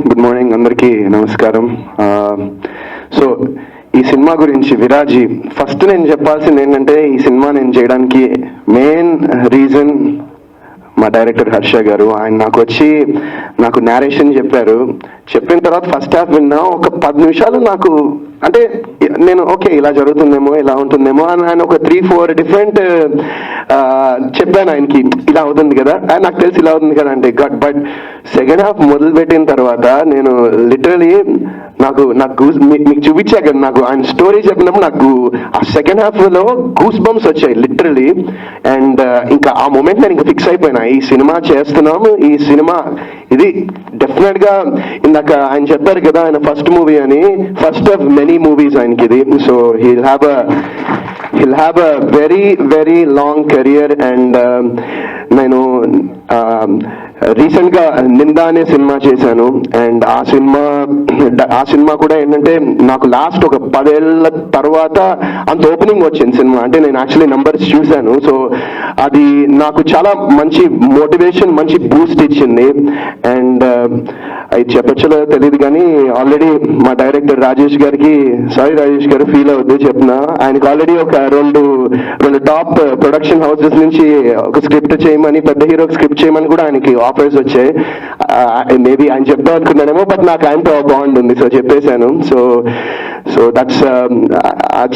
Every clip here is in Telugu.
గుడ్ మార్నింగ్ అందరికీ నమస్కారం. సో ఈ సినిమా గురించి విరాజీ ఫస్ట్ నేను చెప్పాల్సింది ఏంటంటే ఈ సినిమా నేను చేయడానికి మెయిన్ రీజన్ మా డైరెక్టర్ హర్ష గారు. ఆయన నాకు నేరేషన్ చెప్పారు. చెప్పిన తర్వాత ఫస్ట్ హాఫ్ విన్నా ఒక 10 నిమిషాలు నాకు అంటే నేను ఓకే ఇలా జరుగుతుందేమో ఇలా ఉంటుందేమో అని ఆయన ఒక 3-4 డిఫరెంట్ చెప్పాను ఆయనకి, ఇలా అవుతుంది కదా నాకు తెలిసి ఇలా అవుతుంది కదా అంటే బట్ సెకండ్ హాఫ్ మొదలు పెట్టిన తర్వాత నేను లిటరలీ నాకు మీకు చూపించా కదా, నాకు ఆయన స్టోరీ చెప్పినప్పుడు నాకు ఆ సెకండ్ హాఫ్ లో గూస్ బంప్స్ వచ్చాయి లిటరలీ. అండ్ ఇంకా ఆ మూమెంట్ నేను ఇంకా ఫిక్స్ అయిపోయినా, ఈ సినిమా చేస్తున్నాము, ఈ సినిమా ఇది డెఫినెట్ గా. ఇందాక ఆయన చెప్పారు కదా ఆయన ఫస్ట్ మూవీ అని, ఫస్ట్ ఆఫ్ మెనీ మూవీస్ ఆయనకి ఇది. So he'll have a very very long career. And నేను రీసెంట్ గా నిందా అనే సినిమా చేశాను. అండ్ ఆ సినిమా కూడా ఏంటంటే నాకు లాస్ట్ ఒక 10 ఏళ్ళ తర్వాత అంత ఓపెనింగ్ వచ్చింది సినిమా. అంటే నేను యాక్చువల్లీ నంబర్స్ చూశాను. సో అది నాకు చాలా మంచి మోటివేషన్, మంచి బూస్ట్ ఇచ్చింది. అండ్ అది చెప్పచ్చలో తెలియదు కానీ ఆల్రెడీ మా డైరెక్టర్ రాజేష్ గారికి, సారీ రాజేష్ గారు ఫీల్ అవుద్దు చెప్తున్నా, ఆయనకి ఆల్రెడీ ఒక రెండు టాప్ ప్రొడక్షన్ హౌసెస్ నుంచి ఒక స్క్రిప్ట్ చేయమని, పెద్ద హీరోకి స్క్రిప్ట్ చేయమని కూడా ఆయనకి ఆఫర్స్ వచ్చాయి. మేబీ ఆయన చెప్తాం అనుకున్నానేమో, బట్ నాకు ఆయనతో బాండ్ ఉంది సో చెప్పేశాను. సో దట్స్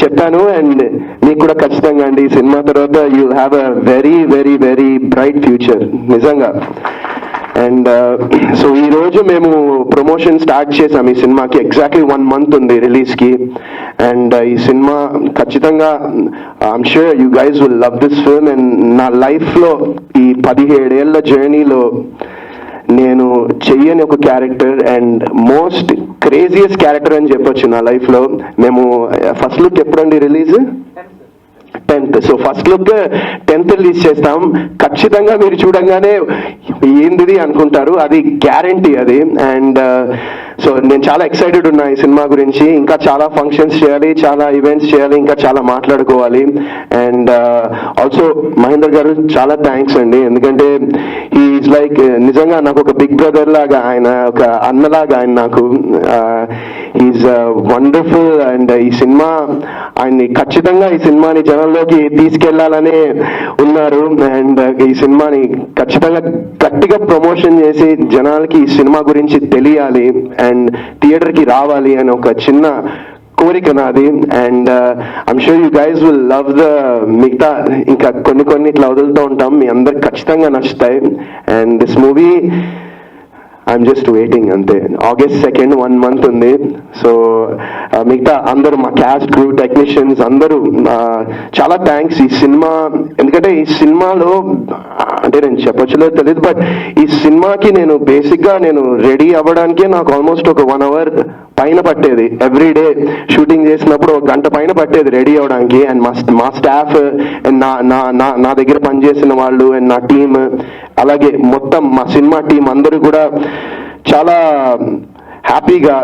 చెప్పాను. అండ్ మీకు కూడా ఖచ్చితంగా అండి ఈ సినిమా తర్వాత you have a very very very bright future నిజంగా. అండ్ సో ఈ రోజు మేము ప్రమోషన్ స్టార్ట్ చేసాం ఈ సినిమాకి. ఎగ్జాక్ట్లీ 1 month ఉంది రిలీజ్కి. అండ్ ఈ సినిమా ఖచ్చితంగా I'm sure you guys will love this film. And నా లైఫ్లో ఈ 17 ఏళ్ల జర్నీలో నేను చెయ్యని ఒక character and most craziest character అని చెప్పొచ్చు నా లైఫ్లో. మేము ఫస్ట్ లుక్ ఎప్పుడండి release? 10th. So first look 10th release చేస్తాం. ఖచ్చితంగా మీరు చూడంగానే ఏంది అనుకుంటారు, అది గ్యారంటీ అది. అండ్ సో నేను చాలా ఎక్సైటెడ్ ఉన్నా ఈ సినిమా గురించి. ఇంకా చాలా ఫంక్షన్స్ చేయాలి, చాలా ఈవెంట్స్ చేయాలి, ఇంకా చాలా మాట్లాడుకోవాలి. అండ్ ఆల్సో మహేందర్ గారు చాలా థ్యాంక్స్ అండి, ఎందుకంటే హీఈస్ లైక్ నిజంగా నాకు ఒక బిగ్ బ్రదర్ లాగా, ఆయన ఒక అన్నలాగా ఆయన నాకు. He's wonderful. అండ్ ఈ సినిమా ఆయన్ని ఖచ్చితంగా ఈ సినిమాని జనంలోకి తీసుకెళ్లాలనే ఉన్నారు. అండ్ ఈ సినిమాని ఖచ్చితంగా గట్టిగా ప్రమోషన్ చేసి జనాలకి ఈ సినిమా గురించి తెలియాలి అండ్ థియేటర్కి రావాలి అని ఒక చిన్న కోరిక నాది. And I'm sure you guys will love the మిగతా ఇంకా కొన్ని ఇట్లా వదులుతూ ఉంటాం, మీ అందరికి ఖచ్చితంగా నచ్చుతాయి. And this movie I'm just waiting అంతే. August 2nd 1 month ఉంది. సో మిగతా అందరూ మా క్యాస్ట్ క్రూ టెక్నీషియన్స్ అందరూ చాలా థ్యాంక్స్. ఈ సినిమా ఎందుకంటే ఈ సినిమాలో అంటే నేను చెప్పొచ్చులో తెలియదు, బట్ ఈ సినిమాకి నేను బేసిక్గా నేను రెడీ అవ్వడానికే నాకు ఆల్మోస్ట్ ఒక 1 hour పైన పట్టేది. ఎవ్రీ డే షూటింగ్ చేసినప్పుడు 1 గంట పైన పట్టేది రెడీ అవ్వడానికి. అండ్ మా స్టాఫ్ అండ్ నా దగ్గర పనిచేసిన వాళ్ళు అండ్ నా టీమ్, అలాగే మొత్తం మా సినిమా టీం అందరూ కూడా చాలా హ్యాపీగా,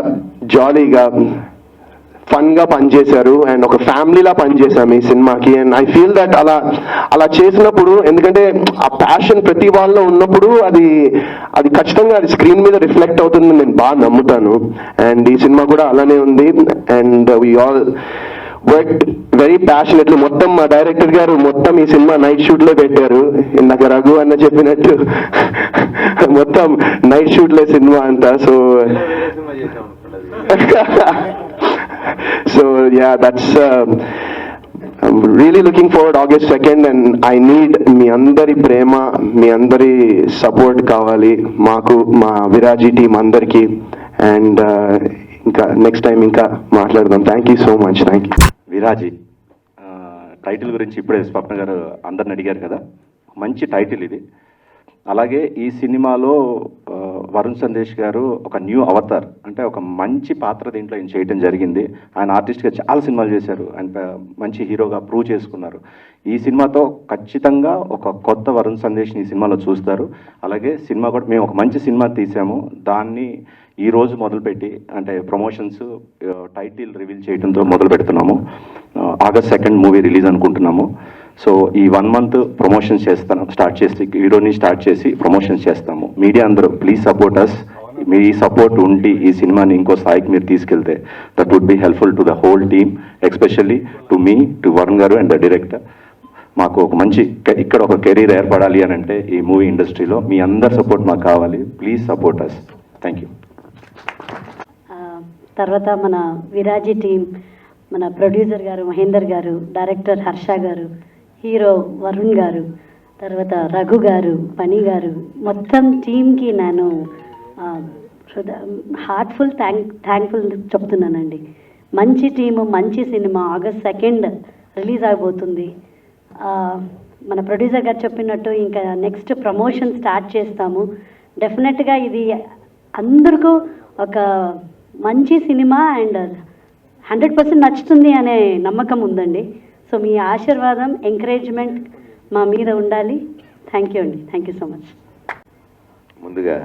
జాలీగా, ఫన్గా పనిచేశారు. అండ్ ఒక ఫ్యామిలీలా పనిచేశాం ఈ సినిమాకి. అండ్ ఐ ఫీల్ దట్ అలా చేసినప్పుడు, ఎందుకంటే ఆ ప్యాషన్ ప్రతి వాళ్ళలో ఉన్నప్పుడు అది ఖచ్చితంగా అది స్క్రీన్ మీద రిఫ్లెక్ట్ అవుతుందని నేను బాగా నమ్ముతాను. అండ్ ఈ సినిమా కూడా అలానే ఉంది. And we all work very passionately. మొత్తం మా డైరెక్టర్ గారు మొత్తం ఈ సినిమా నైట్ షూట్ లో పెట్టారు. ఇందాక రఘు అన్న చెప్పినట్టు మొత్తం నైట్ షూట్ లో సినిమా అంతా. So yeah that's I'm really looking forward August 2nd. And I need మీ అందరి ప్రేమ, మీ అందరి సపోర్ట్ కావాలి మాకు, మా విరాజీ టీం అందరికీ. అండ్ ఇంకా నెక్స్ట్ టైం ఇంకా మాట్లాడదాం. Thank you so much. Thank you. విరాజీ title గురించి ఇప్పుడే స్వప్న గారు అందరిని అడిగారు కదా, మంచి టైటిల్ ఇది. అలాగే ఈ సినిమాలో వరుణ్ సందేశ్ గారు ఒక న్యూ అవతార్, అంటే ఒక మంచి పాత్ర దీంట్లో ఆయన చేయడం జరిగింది. ఆయన ఆర్టిస్ట్గా చాలా సినిమాలు చేశారు, ఆయన మంచి హీరోగా ప్రూవ్ చేసుకున్నారు. ఈ సినిమాతో ఖచ్చితంగా ఒక కొత్త వరుణ్ సందేశ్ని ఈ సినిమాలో చూస్తారు. అలాగే సినిమా కూడా మేము ఒక మంచి సినిమా తీసాము, దాన్ని ఈరోజు మొదలుపెట్టి అంటే ప్రమోషన్స్ టైటిల్ రివీల్ చేయడంతో మొదలు పెడుతున్నాము. August 2nd మూవీ రిలీజ్ అనుకుంటున్నాము. సో ఈ 1 month ప్రమోషన్స్ స్టార్ట్ చేసి వీడియోని స్టార్ట్ చేసి ప్రమోషన్స్ చేస్తాము. మీడియా అందరూ ప్లీజ్ సపోర్ట్ అస్. మీ సపోర్ట్ ఉండి ఈ సినిమాని ఇంకో స్థాయికి మీరు తీసుకెళ్తే that would be helpful to the whole team, especially to me, to Varun garu and the director. మాకు ఒక మంచి ఇక్కడ ఒక కెరీర్ ఏర్పడాలి అని అంటే ఈ మూవీ ఇండస్ట్రీలో మీ అందరి సపోర్ట్ మాకు కావాలి. Please support us. Thank you. తర్వాత మన విరాజీ టీం, మన ప్రొడ్యూసర్ గారు మహేందర్ గారు, డైరెక్టర్ హర్ష గారు, హీరో వరుణ్ గారు, తర్వాత రఘు గారు, పని గారు, మొత్తం టీంకి నేను హార్ట్ఫుల్ థ్యాంక్ఫుల్ చెప్తున్నానండి. మంచి టీము, మంచి సినిమా ఆగస్ట్ 2 రిలీజ్ అయిపోతుంది. మన ప్రొడ్యూసర్ గారు చెప్పినట్టు ఇంకా నెక్స్ట్ ప్రమోషన్ స్టార్ట్ చేస్తాము. డెఫినెట్గా ఇది అందరికీ ఒక మంచి సినిమా అండ్ 100% నచ్చుతుంది అనే నమ్మకం ఉందండి. సో మీ ఆశీర్వాదం, ఎంకరేజ్మెంట్ మా మీద ఉండాలి. థ్యాంక్ యూ అండి. Thank you so much. ముందుగా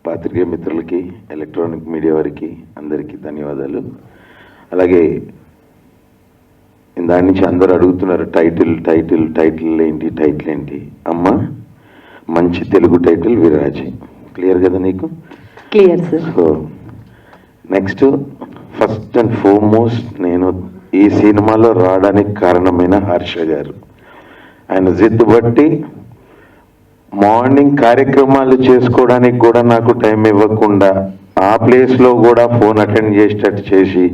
పాత్రికేయ మిత్రులకి, ఎలక్ట్రానిక్ మీడియా వారికి అందరికీ ధన్యవాదాలు. అలాగే దాని నుంచి అందరూ అడుగుతున్నారు టైటిల్ ఏంటి. అమ్మ, మంచి తెలుగు టైటిల్ విరాజి. క్లియర్ కదా నీకు? Clear sir. So next, first and foremost నేను ఈ సినిమాలో రావడానికి కారణమైన హర్ష గారు. ఆయన జిద్దు బట్టి మార్నింగ్ కార్యక్రమాలు చేసుకోవడానికి కూడా నాకు టైం ఇవ్వకుండా ఆ ప్లేస్లో కూడా ఫోన్ అటెండ్ చేసేటట్టు చేసి,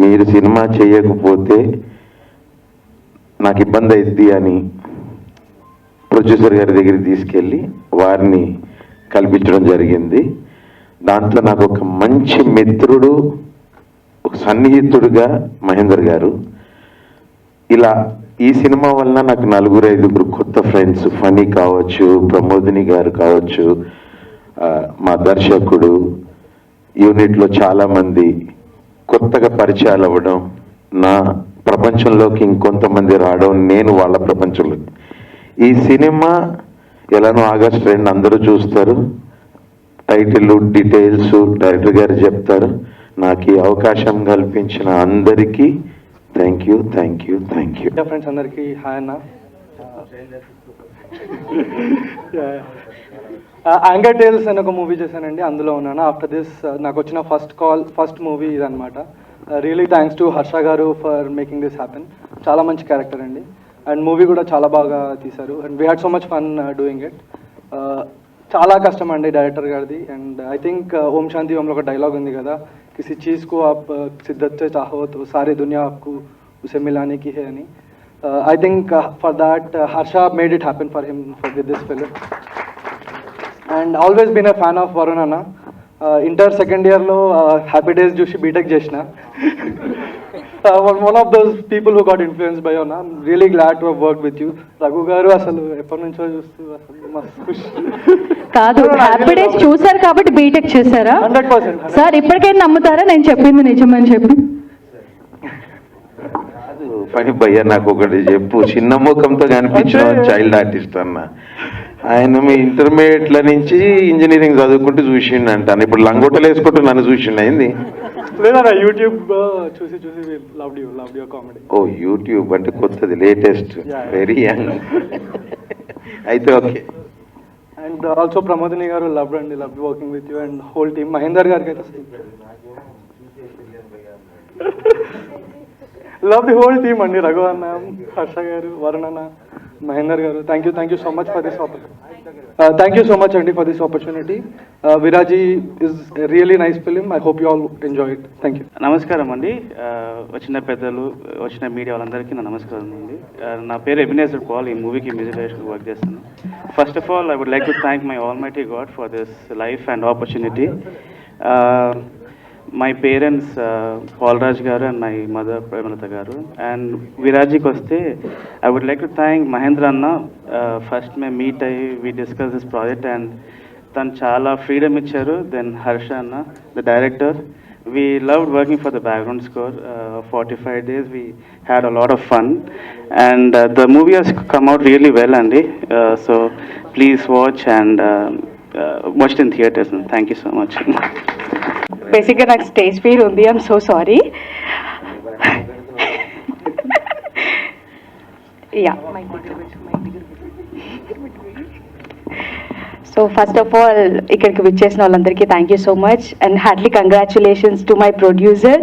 మీరు సినిమా చేయకపోతే నాకు ఇబ్బంది అవుద్ది అని ప్రొడ్యూసర్ గారి దగ్గరికి తీసుకెళ్ళి వారిని కల్పించడం జరిగింది. దాంట్లో నాకు ఒక మంచి మిత్రుడు, ఒక సన్నిహితుడుగా మహేందర్ గారు. ఇలా ఈ సినిమా వలన నాకు 4-5 కొత్త ఫ్రెండ్స్, ఫనీ కావచ్చు, ప్రమోదిని గారు కావచ్చు, మా దర్శకుడు, యూనిట్లో చాలామంది కొత్తగా పరిచయాలు అవ్వడం, నా ప్రపంచంలోకి ఇంకొంతమంది రావడం, నేను వాళ్ళ ప్రపంచంలో. ఈ సినిమా ఎలానో ఆగస్ట్ 2 అందరూ చూస్తారు. టైటిల్, డీటెయిల్స్ డైరెక్టర్ గారు చెప్తారు. నాకు ఈ అవకాశం కల్పించిన అందరికీ థ్యాంక్ యూ. ఫ్రెండ్స్ అందరికీ హాయ్ అన్న. యాంగర్ టేల్స్ అని ఒక మూవీ చేశానండి, అందులో ఉన్నాను. ఆఫ్టర్ దిస్ నాకు వచ్చిన ఫస్ట్ మూవీ ఇదనమాట. రియలీ థ్యాంక్స్ టు హర్ష గారు ఫర్ మేకింగ్ దిస్ హ్యాపెన్. చాలా మంచి క్యారెక్టర్ అండి, అండ్ మూవీ కూడా చాలా బాగా తీశారు. And we had so much fun doing it. చాలా కష్టం అండి డైరెక్టర్ గారిది. అండ్ ఐ థింక్ ఓం శాంతి ఓంలో ఒక డైలాగ్ ఉంది కదా, కిసి చీజ్ को आप शिद्दत से चाहो तो सारी दुनिया आपको उसे मिलाने की है అని. I think for that Harsha made it happen for him with this film. And always been a fan of Varun Anna. Inter second year లో హ్యాపీ డేస్ చూసి బీటెక్ చేసిన. One of those people who got influenced by Anna. I'm really glad to have worked with you. Raghu గారు అసలు ఎప్పటి నుంచో చూస్తూ అసలు మస్తు ఖుషి. కాదు, హ్యాపీ డేస్ చూసారు కాబట్టి బీటెక్ చేశారా? 100%. సార్ ఇప్పటికైనా నమ్ముతారా నేను చెప్పింది నిజమని చెప్పి? పని భయ్య, నాకు ఒకటి చెప్పు. చిన్న ముఖంతో కనిపించిన చైల్డ్ ఆర్టిస్ట్ అన్న. ఆయన మీ ఇంటర్మీడియట్ల నుంచి ఇంజనీరింగ్ చదువుకుంటూ చూసిండు అంటాను. ఇప్పుడు లంగోటలు వేసుకుంటూ నన్ను చూసిండు అయింది. లేదా యూట్యూబ్ చూసి loved your comedy. Oh, YouTube అంటే కొత్తది, లేటెస్ట్, వెరీ యంగ్. అయితే okay. And also Pramodini garu love working with you and whole team. Mahender గారికి అయితే లవ్ ది హోల్ టీమ్ అండి. రఘు అన్న, హర్ష గారు, వరుణ్ అన్న, మహేందర్ గారు, thank you so much for this అండి for this opportunity. Viraji is really nice film. I hope you all enjoy it. Thank you. నమస్కారం అండి. వచ్చిన పెద్దలు, వచ్చిన మీడియా వాళ్ళందరికీ నా నమస్కారం అండి. నా పేరు ఎబినేజర్ పాల్. ఈ మూవీకి మ్యూజిక్ డైరెక్టర్ వర్క్ చేస్తాను. First of all I would like to thank my almighty God for this life and opportunity. My parents Paul Raj garu and my mother Premalatha garu. And విరాజీకి వస్తే I would like to thank Mahendra అన్న. ఫస్ట్ మేము మీట్ అయ్యి we discuss this project and తను చాలా ఫ్రీడమ్ ఇచ్చారు. దెన్ హర్ష అన్న, the director. We loved working for the background score. 45 days we had a lot of fun and the movie has come out really well, Andy. So please watch and watch it in theaters. Thank you so much. బేసిక్గా నాకు స్టేజ్ ఫియర్ ఉంది. I'm so sorry. So first of all ఇక్కడికి విచ్చేసిన వాళ్ళందరికీ thank you so much and heartily congratulations to my producer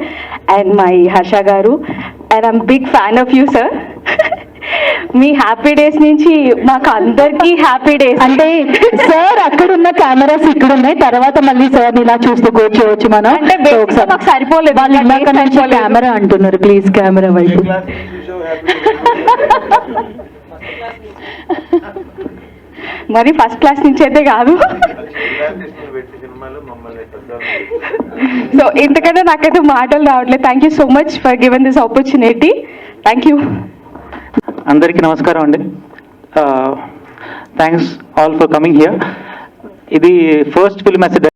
and my Harsha గారు and I'm big fan of you sir. మీ హ్యాపీ డేస్ నుంచి మాకు అందరికీ హ్యాపీ డేస్. అంటే సార్ అక్కడ ఉన్న కెమెరాస్ ఇక్కడ ఉన్నాయి, తర్వాత మళ్ళీ సార్ ఇలా చూస్తూ కూర్చోవచ్చు మనం. అంటే So, basic గా ఒకసారి మాకు సరిపోలేదు. వాళ్ళు ఇందాక నుంచి సరిపోలేదు. కెమెరా అంటున్నారు, ప్లీజ్ కెమెరా వైపు. మరి ఫస్ట్ క్లాస్ నుంచి అయితే కాదు. సో ఇంతకన్నా నాకైతే మాటలు రావట్లేదు. Thank you so much for given this opportunity. Thank you. అందరికీ నమస్కారం అండి. Thanks all for coming here. ఇది ఫస్ట్ ఫిల్మ్ యాజ్